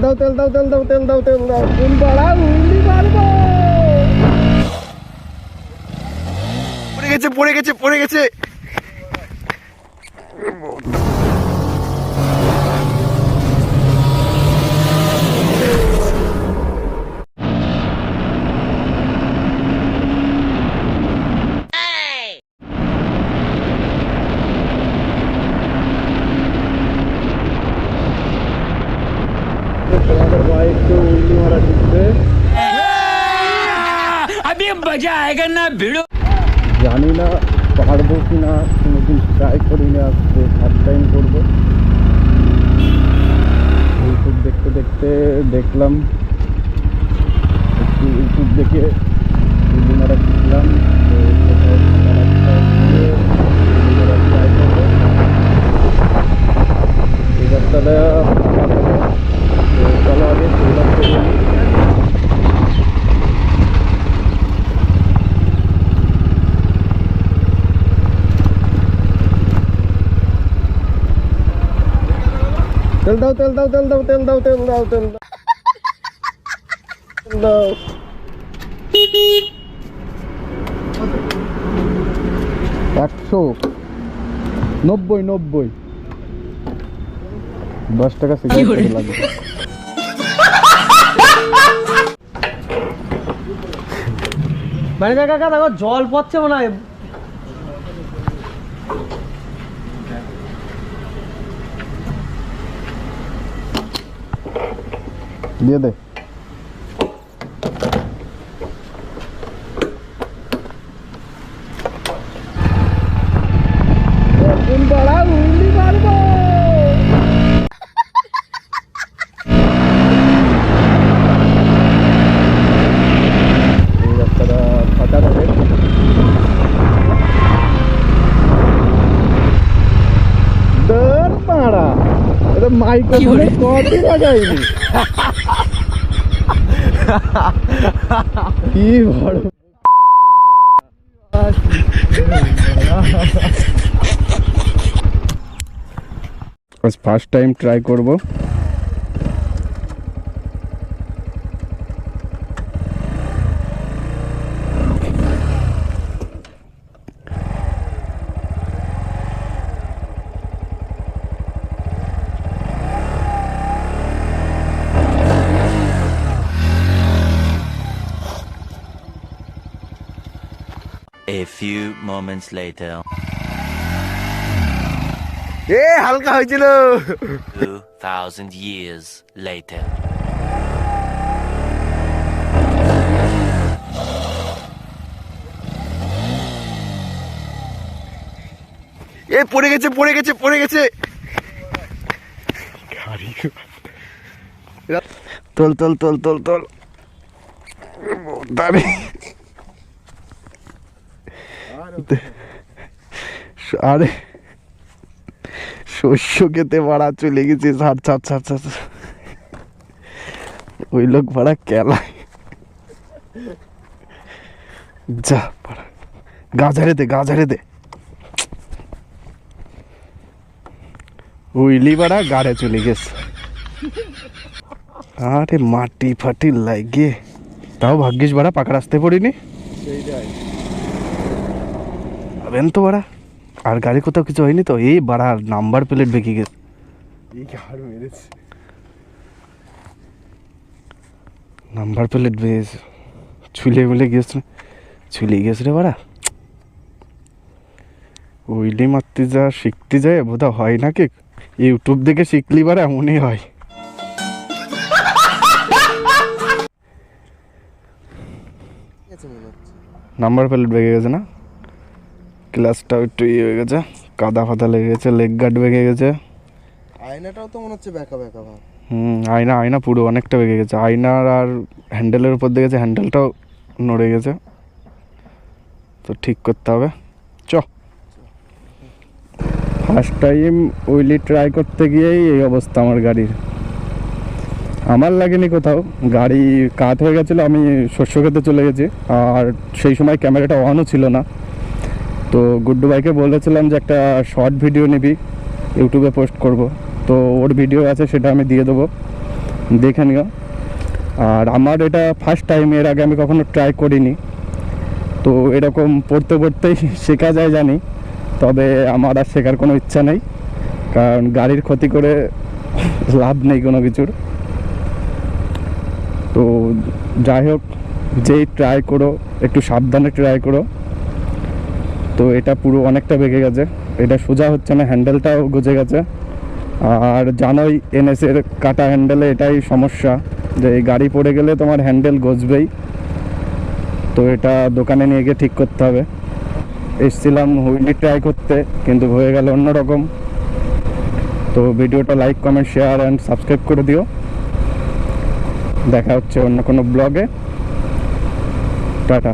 দাও তেল দাও তেল দাও তেল দাও তেল দাও কোন বাড়া উল্লি মারবো পড়ে গেছে তোমাদের ভাই একটু উল্লি মারা শিখবে अभी मजा आएगा ना भिड़ो জানি না পারবো কি না কোনোদিন ট্রাই করি না আজকে ফার্স্ট টাইম করবো ইউটিউব দেখতে দেখতে দেখলাম একটু ইউটিউব দেখে উল্লি মারা শিখলাম তো কোথাও ট্রাই করবো এই রাস্তাটা চলো আগে প্রোগ্রাম করে নিই তেল দাও তেল দাও তেল দাও তেল দাও তেল দাও তেল দাও তেল দাও 190 10 টাকা সিগারেট লাগে মানে কাকা দেখো জল পড়ছে মনে হয় দিয়ে দে কোন বাড়া উল্লি মারবো এই রাস্তাটা ফাঁকা থাকে দর মারা এটা মাইক্রোফোনে কপি লাগাইনি কি বড় ফার্স্ট টাইম ট্রাই করব A few moments later. হালকা হয়েছিল 2000 years later. পড়ে গেছে তোল তোল তোল তোল তোল আরে শস্য খেতে ভাড়া চলে গেছে ওই লোক ভাড়া কেলায় যা গাজারে দে উইলি ভাড়া গাড়ে চলে গেছে আরে মাটি ফাটি লাগে তাও ভাগ্যিস ভাড়া পাকা রাস্তায় পড়িনি আবেন তো ভাড়া আর গাড়ি কোথাও কিছু হয়নি তো এই বাড়া নাম্বার প্লেট বেঁকে গেছে নাম্বার প্লেট বেঁকেছে ছুলে গেছে রে বাড়া উইলি মারতে যা শিখতে যায় বোধহয় হয় নাকি ইউটিউব দেখে শিখলি বাড়া এমনই হয় নাম্বার প্লেট বেঁকে গেছে না ক্লাসটাও একটু ইয়ে হয়ে গেছে কাদা ফাদা লেগে গেছে লেগ গার্ড বেঁকে গেছে আয়নাটাও তো মনে হচ্ছে বেঁকা ভাব আয়না পুরো অনেকটা বেঁকে গেছে আয়নার আর হ্যান্ডেলের উপর দিয়ে গেছে হ্যান্ডেলটাও নড়ে গেছে তো ঠিক করতে হবে চ ফার্স্ট টাইম উইলি ট্রাই করতে গিয়েই এই অবস্থা আমার গাড়ির আমার লাগেনি কোথাও গাড়ি কাত হয়ে গেছিলো আমি শস্য খেতে চলে গেছি আর সেই সময় ক্যামেরাটা অনও ছিল না তো গুড্ডু ভাইকে বলেছিলাম যে একটা শর্ট ভিডিও নিবি ইউটিউবে পোস্ট করব তো ওর ভিডিও আছে সেটা আমি দিয়ে দেবো দেখে নিও। আর আমার এটা ফার্স্ট টাইম, এর আগে আমি কখনো ট্রাই করিনি, তো এরকম পড়তে পড়তেই শেখা যায় জানি, তবে আমার আর শেখার কোনো ইচ্ছা নেই, কারণ গাড়ির ক্ষতি করে লাভ নেই কোনো কিছুর। তো যাই হোক, যেই ট্রাই করো একটু সাবধানে ট্রাই করো। তো এটা পুরো অনেকটা বেঁকে গেছে, এটা সোজা হচ্ছে না, হ্যান্ডেলটাও গজে গেছে। আর জানোই এনএসের কাটা হ্যান্ডেলে এটাই সমস্যা, যে এই গাড়ি পড়ে গেলে তোমার হ্যান্ডেল গজবেই। তো এটা দোকানে নিয়ে গিয়ে ঠিক করতে হবে। এসছিলাম হুইলি ট্রাই করতে, কিন্তু হয়ে গেল অন্যরকম। তো ভিডিওটা like, comment, share and subscribe করে দিও। দেখা হচ্ছে অন্য কোনো ব্লগে। টাটা।